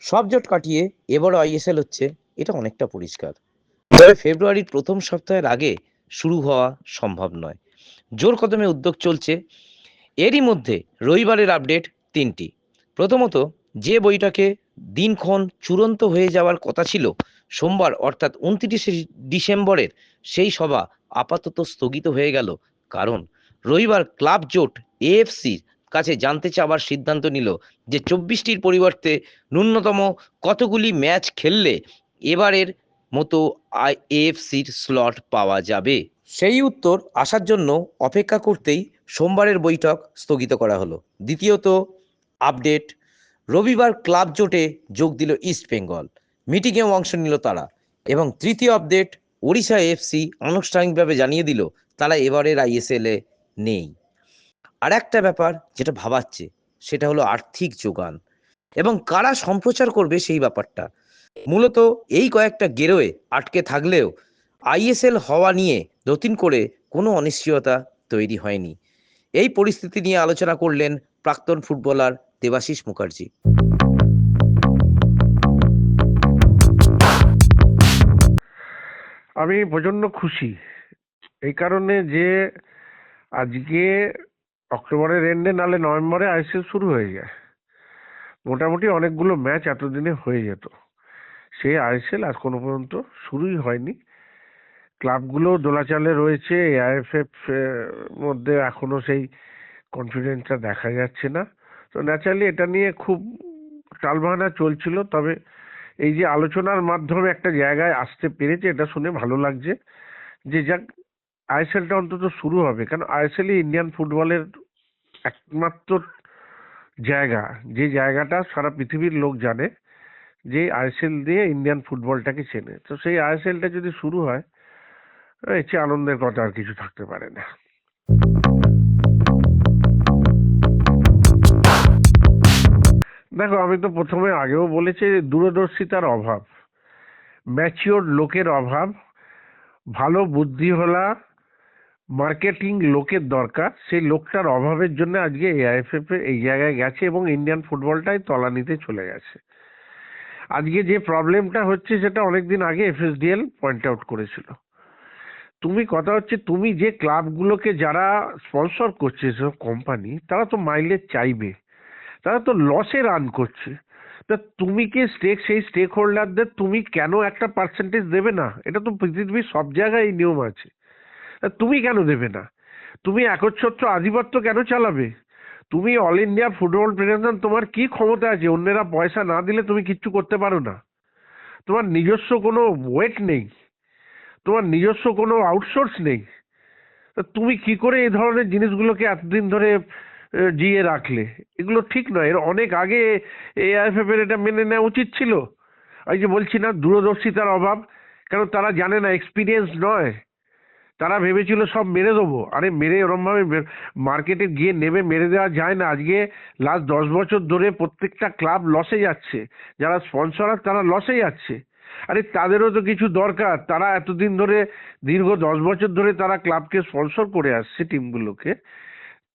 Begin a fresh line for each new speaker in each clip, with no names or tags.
সব জোট কাটিয়ে এবারও আইএসএল হচ্ছে, এটা অনেকটা পরিষ্কার। তবে ফেব্রুয়ারির প্রথম সপ্তাহের আগে শুরু হওয়া সম্ভব নয়। জোর কদমে উদ্যোগ চলছে। এরই মধ্যে রবিবারের আপডেট তিনটি। প্রথমত, যে বইটাকে দিনক্ষণ চূড়ান্ত হয়ে যাওয়ার কথা ছিল সোমবার অর্থাৎ 29শে ডিসেম্বরের, সেই সভা আপাতত স্থগিত হয়ে গেল। কারণ রবিবার ক্লাব জোট এএফসির কাছে জানতে চাওয়ার সিদ্ধান্ত নিল যে 24টির পরিবর্তে ন্যূনতম কতগুলি ম্যাচ খেললে এবারের মতো এএফসির স্লট পাওয়া যাবে। সেই উত্তর আসার জন্য অপেক্ষা করতেই সোমবারের বৈঠক স্থগিত করা হলো। দ্বিতীয়ত আপডেট, রবিবার ক্লাব জোটে যোগ দিল ইস্টবেঙ্গল, মিটিংয়েও অংশ নিল তারা। এবং তৃতীয় আপডেট, ওড়িশা এফসি আনুষ্ঠানিকভাবে জানিয়ে দিল তারা এবারের আইএসএলে নেই। আর একটা ব্যাপার যেটা ভাবাচ্ছে, সেটা হলো আর্থিক যোগান এবং কারা সম্প্রচার করবে সেই ব্যাপারটা। মূলত এই কয়েকটা গেরোয় আটকে থাকলেও আইএসএল হওয়া নিয়ে নতুন করে কোনো অনিশ্চয়তা তৈরি হয়নি। এই পরিস্থিতি নিয়ে আলোচনা করলেন প্রাক্তন ফুটবলার দেবাশিস মুখার্জি।
আমি প্রচন্ড খুশি এই কারণে যে আজকে অক্টোবরের এন্ডে নালে নভেম্বরে আইসিএল শুরু হয়ে যায়। মোটামুটি অনেকগুলো ম্যাচ এতদিনে হয়ে যেত, সেই আইএসএল আজ কোনো পর্যন্ত শুরুই হয়নি। ক্লাবগুলো দোলাচালে রয়েছে, এআইএফএফ মধ্যে এখনো সেই কনফিডেন্সটা দেখা যাচ্ছে না। তো ন্যাচারালি এটা নিয়ে খুব টালবাহানা চলছিল। তবে এই যে আলোচনার মাধ্যমে একটা জায়গায় আসতে পেরেছে, এটা শুনে ভালো লাগছে যে যাক, আইএসএলটা অন্তত শুরু হবে। কারণ আইএসএলই ইন্ডিয়ান ফুটবলের একমাত্র জায়গা, যে জায়গাটা সারা পৃথিবীর লোক জানে, যে আইএসএল দিয়ে ইন্ডিয়ান ফুটবলটাকে চেনে। তো সেই আইএসএলটা যদি শুরু হয়, এর চেয়ে আনন্দের কথা আর কিছু থাকতে পারে না। দেখো, আমি তো প্রথমে আগেও বলেছি, দূরদর্শিতার অভাব, ম্যাচিওর লোকের অভাব, ভালো বুদ্ধিওয়ালা মার্কেটিং লোকের দরকার। সেই লোকটার অভাবের জন্য আজকে এআইএফএফ এই জায়গায় গেছে এবং ইন্ডিয়ান ফুটবলটাই তলানিতে চলে গেছে। আজকে যে প্রবলেমটা হচ্ছে সেটা অনেকদিন আগে এফএসডিএল পয়েন্ট আউট করেছিল। কথা হচ্ছে, তুমি যে ক্লাবগুলোকে যারা স্পন্সর করছে, সব কোম্পানি, তারা তো মাইলেজ চাইবে, তারা তো লসে রান করছে। তা তুমি কি সেই স্টেক হোল্ডারদের তুমি কেন একটা পার্সেন্টেজ দেবে না? এটা তো পৃথিবীর সব জায়গায় এই নিয়ম আছে। তা তুমি কেন দেবে না? তুমি একচ্ছত্র আধিপত্য কেন চালাবে? তুমি অল ইন্ডিয়া ফুটবল ফেডারেশন, তোমার কি ক্ষমতা আছে? অন্যেরা পয়সা না দিলে তুমি কিচ্ছু করতে পারো না। তোমার নিজস্ব কোনো ওয়েট নেই, তোমার নিজস্ব কোনো আউটসোর্স নেই। তা তুমি কি করে এই ধরনের জিনিসগুলোকে এতদিন ধরে জিয়ে রাখলে? এগুলো ঠিক নয়। এর অনেক আগে এআইএফএফ এর এটা মেনে নেওয়া উচিত ছিল। এই যে বলছি না, দূরদর্শিতার অভাব। কারণ তারা জানে না, এক্সপিরিয়েন্স নয়। তারা ভেবেছিল সব মেরে দেবো। আরে মেরে ওরম ভাবে মার্কেটে গিয়ে নেমে মেরে দেওয়া যায় না। আজকে লাস্ট 10 বছর ধরে প্রত্যেকটা ক্লাব লসে যাচ্ছে, যারা স্পন্সর তারা লসে যাচ্ছে। আরে তাদেরও তো কিছু দরকার। তারা এতদিন ধরে, দীর্ঘ 10 বছর ধরে তারা ক্লাবকে স্পন্সর করে আসছে, টিমগুলোকে।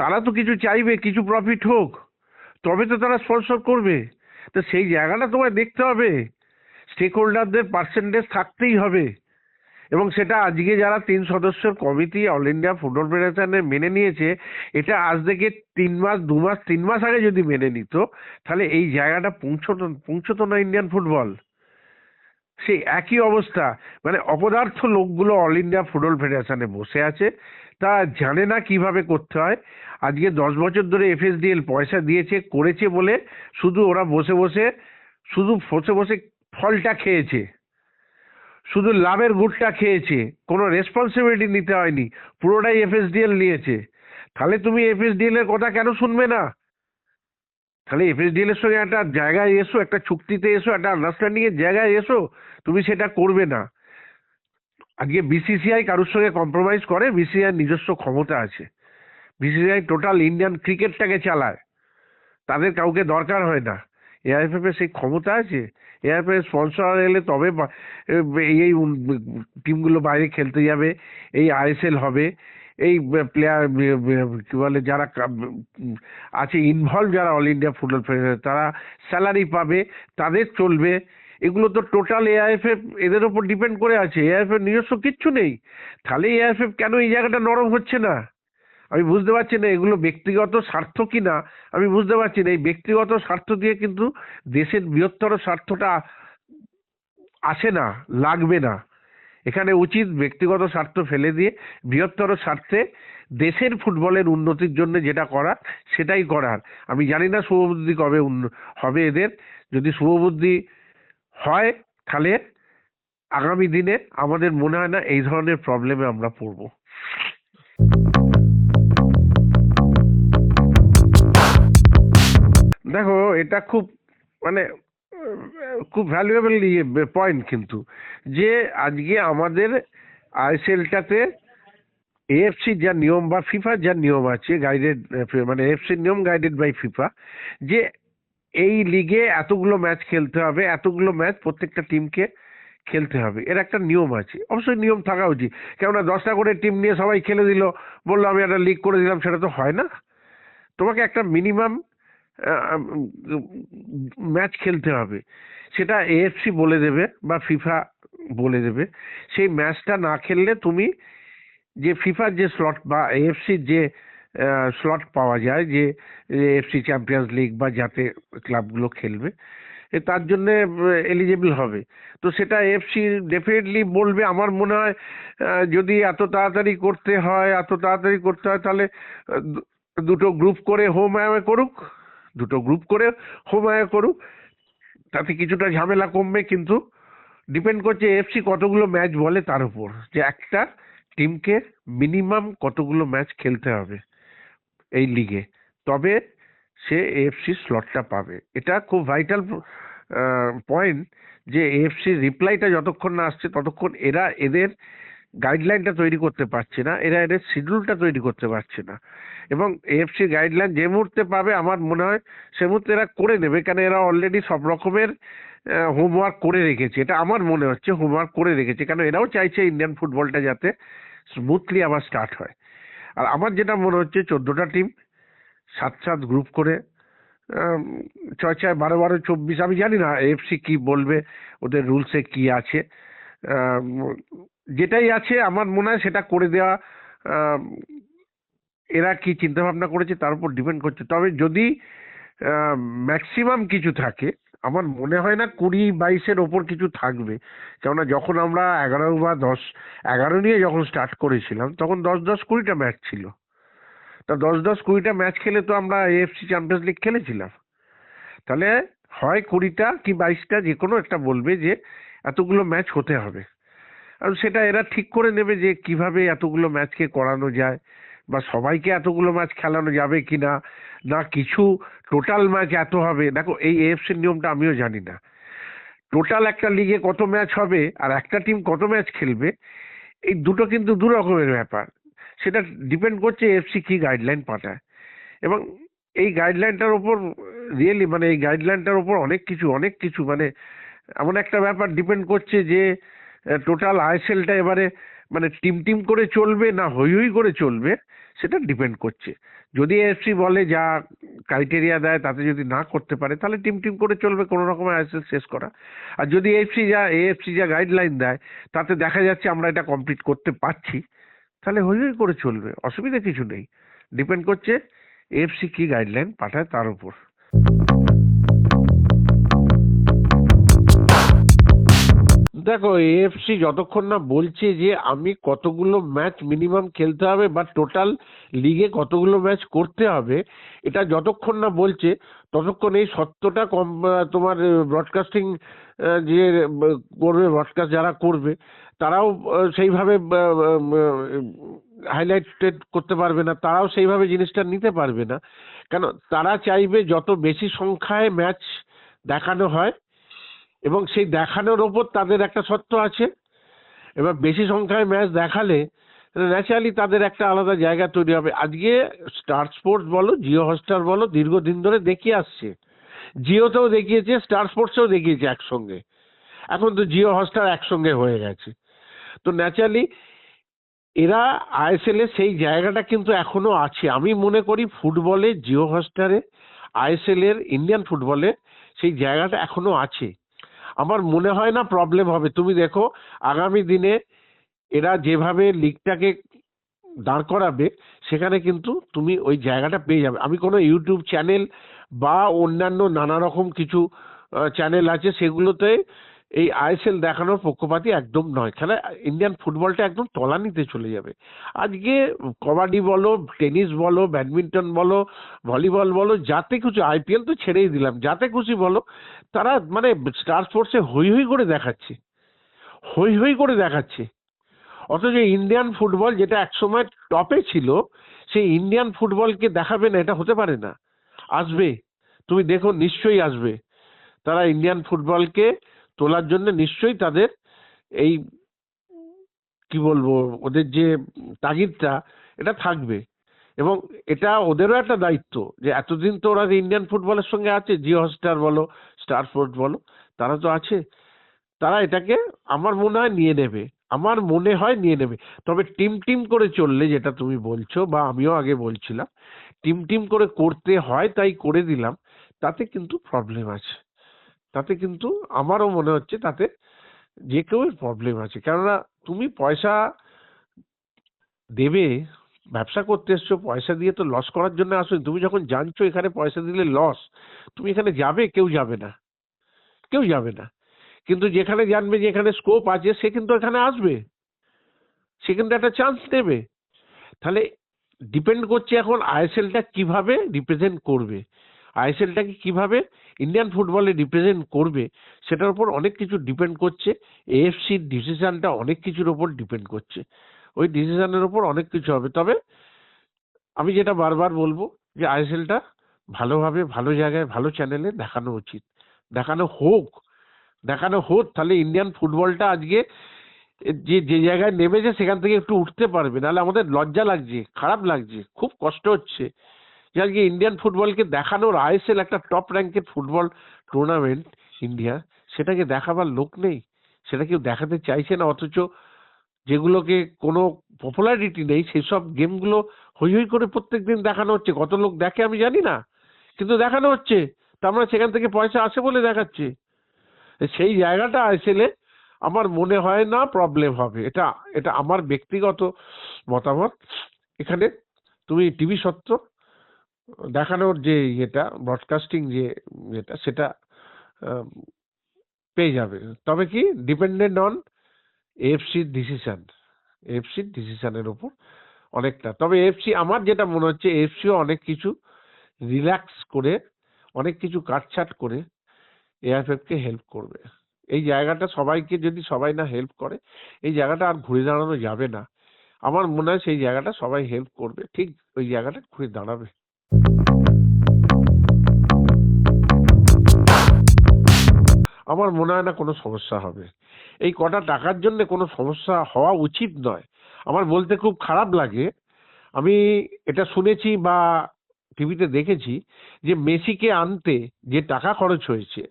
তারা তো কিছু চাইবে, কিছু প্রফিট হোক, তবে তো তারা স্পন্সর করবে। তো সেই জায়গাটা তোমায় দেখতে হবে। স্টেক হোল্ডারদের পার্সেন্টেজ থাকতেই হবে। এবং সেটা আজকে যারা 3 সদস্যের কমিটি অল ইন্ডিয়া ফুটবল ফেডারেশনে মেনে নিয়েছে, এটা আজ থেকে 3 মাস, 2 মাস, 3 মাস আগে যদি মেনে নিত, তাহলে এই জায়গাটা পৌঁছতো না ইন্ডিয়ান ফুটবল। সেই একই অবস্থা। মানে অপদার্থ লোকগুলো অল ইন্ডিয়া ফুটবল ফেডারেশনে বসে আছে, তা জানে না কিভাবে করতে হয়। আজকে 10 বছর ধরে এফএসডিএল পয়সা দিয়েছে, করেছে বলে শুধু ওরা বসে বসে ফলটা খেয়েছে, শুধু লাভের গুড়টা খেয়েছে, কোনো রেসপন্সিবিলিটি নিতে হয়নি, পুরোটাই এফএসডিএল নিয়েছে। তাহলে তুমি এফএসডিএল এর কথা কেন শুনবে না? তাহলে এফএসডিএল এর সঙ্গে একটা জায়গায় এসো, একটা চুক্তিতে এসো, একটা আন্ডারস্ট্যান্ডিং এর জায়গায় এসো। তুমি সেটা করবে না। আজকে বিসিসিআই কারোর সঙ্গে কম্প্রোমাইজ করে? বিসিসিআই নিজস্ব ক্ষমতা আছে। বিসিসিআই টোটাল ইন্ডিয়ান ক্রিকেটটাকে চালায়, তাদের কাউকে দরকার হয় না। এআইএফএফ এর সেই ক্ষমতা আছে? এআইএফএফ এর স্পন্সর এলে তবে এই টিমগুলো বাইরে খেলতে যাবে, এই আইএসএল হবে। এই প্লেয়ার কি বলে যারা আছে ইনভলভ, যারা অল ইন্ডিয়া ফুটবল ফেডারেশন, তারা স্যালারি পাবে, তাদের চলবে। এগুলো তো টোটাল এআইএফএফ এদের ওপর ডিপেন্ড করে আছে। এআইএফএফ নিজস্ব কিচ্ছু নেই, তাহলে এআইএফএফ কেন এই জায়গাটা নরম হচ্ছে না? আমি বুঝতে পারছি না। এগুলো ব্যক্তিগত স্বার্থ কিনা আমি বুঝতে পারছি না। এই ব্যক্তিগত স্বার্থ দিয়ে কিন্তু দেশের বৃহত্তর স্বার্থটা আসে না, লাগবে না। এখানে উচিত ব্যক্তিগত স্বার্থ ফেলে দিয়ে বৃহত্তর স্বার্থে দেশের ফুটবলের উন্নতির জন্য যেটা করার সেটাই করার। আমি জানি না শুভবুদ্ধি কবে হবে এদের। যদি শুভবুদ্ধি হয় তাহলে আগামী দিনে আমাদের মনে হয় না এই ধরনের প্রবলেমে আমরা পড়বো। দেখো, এটা খুব মানে খুব ভ্যালুয়েবল পয়েন্ট কিন্তু, যে আজকে আমাদের আইএসএলটাতে এএফসি যা নিয়ম বা ফিফার যা নিয়ম আছে গাইডেড, মানে এএফসির নিয়ম গাইডেড বাই ফিফা, যে এই লিগে এতগুলো ম্যাচ খেলতে হবে, এতগুলো ম্যাচ প্রত্যেকটা টিমকে খেলতে হবে, এর একটা নিয়ম আছে। অবশ্যই নিয়ম থাকা উচিত, কেননা 10টা করে টিম নিয়ে সবাই খেলে দিল, বললো আমি একটা লিগ করে দিলাম, সেটা তো হয় না। তোমাকে একটা মিনিমাম ম্যাচ খেলতে হবে, সেটা এএফসি বলে দেবে বা ফিফা বলে দেবে। সেই ম্যাচটা না খেললে তুমি যে ফিফার যে স্লট বা এএফসির যে স্লট পাওয়া যায়, যে এএফসি চ্যাম্পিয়ন্স লিগ বা যাতে ক্লাবগুলো খেলবে, তার জন্যে এলিজেবল হবে। তো সেটা এএফসি ডেফিনেটলি বলবে। আমার মনে হয় যদি এত তাড়াতাড়ি করতে হয় তাহলে দুটো গ্রুপ করে হোম অ্যাওয়ে করুক, তাতে কিছুটা ঝামেলা কমবে। কিন্তু ডিপেন্ড করছে এএফসি কতগুলো ম্যাচ বলে তার উপর, যে একটা টিমকে মিনিমাম কতগুলো ম্যাচ খেলতে হবে এই লিগে, তবে সে এএফসি স্লটটা পাবে। এটা খুব ভাইটাল পয়েন্ট, যে এএফসি রিপ্লাইটা যতক্ষণ না আসছে ততক্ষণ এরা এদের গাইডলাইনটা তৈরি করতে পারছে না, এরা এদের শিডিউলটা তৈরি করতে পারছে না। এবং এএফসি গাইডলাইন যে মুহূর্তে পাবে আমার মনে হয় সে মুহূর্তে এরা করে নেবে, কারণ এরা অলরেডি সব রকমের হোমওয়ার্ক করে রেখেছে। এটা আমার মনে হচ্ছে হোমওয়ার্ক করে রেখেছে, কারণ এরাও চাইছে ইন্ডিয়ান ফুটবলটা যাতে স্মুথলি আবার স্টার্ট হয়। আর আমার যেটা মনে হচ্ছে 14টা টিম 7-7 গ্রুপ করে 6-6 12-12 24, আমি জানি না এএফসি কি বলবে, ওদের রুলসে কি আছে। যেটাই আছে আমার মনে হয় সেটা করে দেওয়া, এরা কি চিন্তা ভাবনা করেছে তার উপর ডিপেন্ড করছে। তবে যদি ম্যাক্সিমাম কিছু থাকে, আমার মনে হয় না 20-22-এর ওপর কিছু থাকবে। কেননা যখন আমরা 11 বা 10-11 নিয়ে যখন স্টার্ট করেছিলাম তখন 10-10-20টা ম্যাচ ছিল। তা 10-10-20টা ম্যাচ খেলে তো আমরা এএফসি চ্যাম্পিয়ন্স লিগ খেলেছিলাম। তাহলে হয় 20টা কি 22টা, যে কোনো একটা বলবে যে এতগুলো ম্যাচ হতে হবে। আর সেটা এরা ঠিক করে নেবে যে কিভাবে এতগুলো ম্যাচকে করানো যায়, বা সবাইকে এতগুলো ম্যাচ খেলানো যাবে কিনা, না কিছু টোটাল ম্যাচ এত হবে। দেখো, এই এএফসির নিয়মটা আমিও জানি না, টোটাল একটা লিগে কত ম্যাচ হবে আর একটা টিম কত ম্যাচ খেলবে, এই দুটো কিন্তু দু রকমের ব্যাপার। সেটা ডিপেন্ড করছে এএফসি কি গাইডলাইন পাঠায়। এবং এই গাইডলাইনটার ওপর রিয়েলি, মানে এই গাইডলাইনটার ওপর অনেক কিছু মানে এমন একটা ব্যাপার ডিপেন্ড করছে যে টোটাল আইএসএলটা এবারে মানে টিম করে চলবে না হই হই করে চলবে, সেটা ডিপেন্ড করছে। যদি এএফসি বলে যা ক্রাইটেরিয়া দেয় তাতে যদি না করতে পারে, তাহলে টিম করে চলবে, কোনো রকমের আইএসএল শেষ করা। আর যদি এএফসি যা গাইডলাইন দেয় তাতে দেখা যাচ্ছে আমরা এটা কমপ্লিট করতে পারছি, তাহলে হই হই করে চলবে, অসুবিধা কিছু নেই। ডিপেন্ড করছে এএফসি কি গাইডলাইন পাঠায় তার উপর। দেখো, এএফসি যতক্ষণ না বলছে যে আমি কতগুলো ম্যাচ মিনিমাম খেলতে হবে বা টোটাল লিগে কতগুলো ম্যাচ করতে হবে, এটা যতক্ষণ না বলছে ততক্ষণ এই সত্যটা তোমার ব্রডকাস্টিং যে করবে, ব্রডকাস্ট যারা করবে তারাও সেইভাবে হাইলাইটেড করতে পারবে না, তারাও সেইভাবে জিনিসটা নিতে পারবে না। কেন, তারা চাইবে যত বেশি সংখ্যায় ম্যাচ দেখানো হয়, এবং সেই দেখানোর ওপর তাদের একটা সত্ত্ব আছে। এবার বেশি সংখ্যায় ম্যাচ দেখালে ন্যাচারালি তাদের একটা আলাদা জায়গা তৈরি হবে। আজকে স্টার স্পোর্টস বলো, জিও হটস্টার বলো, দীর্ঘদিন ধরে দেখিয়ে আসছে। জিওতেও দেখিয়েছে, স্টার স্পোর্টসেও দেখিয়েছে একসঙ্গে। এখন তো জিও হটস্টার একসঙ্গে হয়ে গেছে। তো ন্যাচারালি এরা আইএসএল এর সেই জায়গাটা কিন্তু এখনো আছে। আমি মনে করি ফুটবলে, জিও হটস্টারে, আইএসএল এর, ইন্ডিয়ান ফুটবলে সেই জায়গাটা এখনো আছে। আমার মনে হয় না প্রবলেম হবে। তুমি দেখো আগামী দিনে এরা যেভাবে লিগটাকে দাঁড় করাবে, সেখানে কিন্তু তুমি ওই জায়গাটা পেয়ে যাবে। আমি কোনো ইউটিউব চ্যানেল বা অন্যান্য নানা রকম কিছু চ্যানেল আছে, সেগুলোতে এই আইএসএল দেখানোর পক্ষপাতী একদম নয়। খেলা ইন্ডিয়ান ফুটবলটা একদম তলানিতে চলে যাবে। আজকে কবাডি বলো, টেনিস বলো, ব্যাডমিন্টন বলো, ভলিবল বলো, যাতে কিছু, আইপিএল তো ছেড়েই দিলাম, যাতে খুশি বলো, তারা মানে স্টার স্পোর্টসে হই হই করে দেখাচ্ছে, হই হই করে দেখাচ্ছে। অথচ ইন্ডিয়ান ফুটবল যেটা একসময় টপে ছিল, সেই ইন্ডিয়ান ফুটবলকে দেখাবে না, এটা হতে পারে না। আসবে, তুমি দেখো নিশ্চয়ই আসবে। তারা ইন্ডিয়ান ফুটবলকে তোলার জন্য নিশ্চয়ই তাদের এই কি বলবো, ওদের যে তাগিদটা, এটা থাকবে। এবং এটা ওদেরও একটা দায়িত্ব যে এতদিন তো ওরা ইন্ডিয়ান ফুটবলের সঙ্গে আছে, জিও হটস্টার বলো, স্টার স্পোর্টস বলো, তারা তো আছে। তারা এটাকে আমার মনে হয় নিয়ে নেবে, আমার মনে হয় নিয়ে নেবে। তবে টিম টিম করে চললে, যেটা তুমি বলছো বা আমিও আগে বলছিলাম, টিম টিম করে করতে হয় তাই করে দিলাম, তাতে কিন্তু প্রবলেম আছে। তাতে কিন্তু আমারও মনে হচ্ছে তাতে যে কেউ প্রবলেম আছে। কেননা তুমি পয়সা দেবে, ব্যবসা করতে এসছো, পয়সা দিয়ে তো লস করার জন্য আসো। তুমি যখন জানছো এখানে পয়সা দিলে লস, তুমি এখানে যাবে? কেউ যাবে না, কেউ যাবে না। কিন্তু যেখানে জানবে যে এখানে স্কোপ আছে, সে কিন্তু এখানে আসবে, সে কিন্তু একটা চান্স নেবে। তাহলে ডিপেন্ড করছে এখন আইএসএলটা কিভাবে রিপ্রেজেন্ট করবে, আইএসএলটাকে কিভাবে ইন্ডিয়ান ফুটবলে রিপ্রেজেন্ট করবে, সেটার উপর অনেক কিছু ডিপেন্ড করছে। এএফসির ডিসিশনটা অনেক কিছুর উপর ডিপেন্ড করছে, ওই ডিসিশনের উপর অনেক কিছু হবে। তবে আমি যেটা বারবার বলবো যে আইএসএলটা ভালোভাবে, ভালো জায়গায়, ভালো চ্যানেলে দেখানো উচিত, দেখানো হোক, দেখানো হোক। তাহলে ইন্ডিয়ান ফুটবলটা আজকে যে যে জায়গায় নেমেছে সেখান থেকে একটু উঠতে পারবে। নাহলে আমাদের লজ্জা লাগছে, খারাপ লাগছে, খুব কষ্ট হচ্ছে যে আজকে ইন্ডিয়ান ফুটবলকে দেখানোর, আইএসএল একটা টপ র্যাঙ্কের ফুটবল টুর্নামেন্ট ইন্ডিয়া, সেটাকে দেখাবার লোক নেই, সেটা কেউ দেখাতে চাইছে না। অথচ যেগুলোকে কোনো পপুলারিটি নেই, সেসব গেমগুলো হই হই করে প্রত্যেকদিন দেখানো হচ্ছে। কত লোক দেখে আমি জানি না, কিন্তু দেখানো হচ্ছে। তার মানে সেখান থেকে পয়সা আসে বলে দেখাচ্ছে। সেই জায়গাটা আইএসএল এ আমার মনে হয় না প্রবলেম হবে। এটা এটা আমার ব্যক্তিগত মতামত। এখানে তুমি টিভি সত্ত্ব দেখানোর যে ইয়েটা, ব্রডকাস্টিং যে ইয়েটা, সেটা আহ, পেয়ে যাবে। তবে কি, ডিপেন্ডেন্ট অন এএফসির ডিসিশন, এএফসির ডিসিশনের উপর অনেকটা। তবে এএফসি, আমার যেটা মনে হচ্ছে, এএফসিও অনেক কিছু রিল্যাক্স করে, অনেক কিছু কাটছাট করে এআইএফএফ কে হেল্প করবে। এই জায়গাটা সবাইকে যদি সবাই না হেল্প করে, এই জায়গাটা আর ঘুরে দাঁড়ানো যাবে না। আমার মনে হয় সেই জায়গাটা সবাই হেল্প করবে, ঠিক ওই জায়গাটা ঘুরে দাঁড়াবে। আমার মনে হয় না কোনো সমস্যা হবে। এই কটা টাকার জন্য কোনো সমস্যা হওয়া উচিত নয়। আমার বলতে খুব খারাপ লাগে, আমি এটা শুনেছি বা টিভিতে দেখেছি যে মেসিকে আনতে যে টাকা খরচ হয়েছে,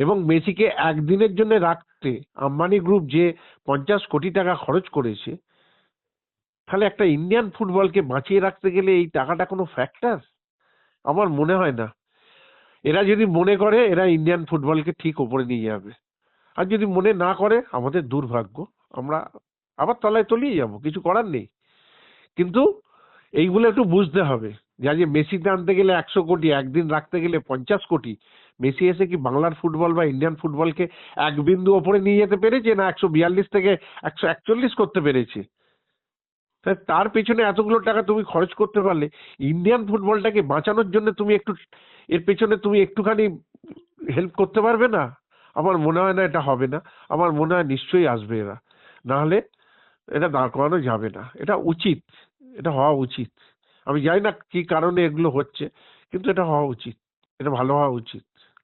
এবং মেসিকে একদিনের জন্য রাখতে আম্বানি গ্রুপ যে 50 কোটি টাকা খরচ করেছে, তাহলে একটা ইন্ডিয়ান ফুটবলকে বাঁচিয়ে রাখতে গেলে এই টাকাটা কোনো ফ্যাক্টর? আমার মনে হয় না। এরা যদি মনে করে, এরা ইন্ডিয়ান ফুটবলকে ঠিক ওপরে নিয়ে যাবে। আর যদি মনে না করে, আমাদের দুর্ভাগ্য, আমরা আবার তলায় তলিয়ে যাব, কিছু করার নেই। কিন্তু এইগুলো একটু বুঝতে হবে যে আজকে মেসিতে আনতে গেলে 100 কোটি, একদিন রাখতে গেলে 50 কোটি। মেসি এসে কি বাংলার ফুটবল বা ইন্ডিয়ান ফুটবলকে এক বিন্দু ওপরে নিয়ে যেতে পেরেছে? না 142 থেকে 141 করতে পেরেছে? তার পেছনে এতগুলো টাকা তুমি খরচ করতে পারলে, ইন্ডিয়ান ফুটবলটাকে বাঁচানোর জন্য তুমি একটু, এর পেছনে তুমি একটুখানি হেল্প করতে পারবে না? আমার মনে হয় না এটা হবে না। আমার মনে হয় নিশ্চয়ই আসবে এরা, না হলে এটা দাঁড় করানো যাবে না। এটা উচিত, এটা হওয়া উচিত। আমি জানি না কি কারণে এগুলো হচ্ছে, কিন্তু এটা হওয়া উচিত, এটা ভালো হওয়া উচিত।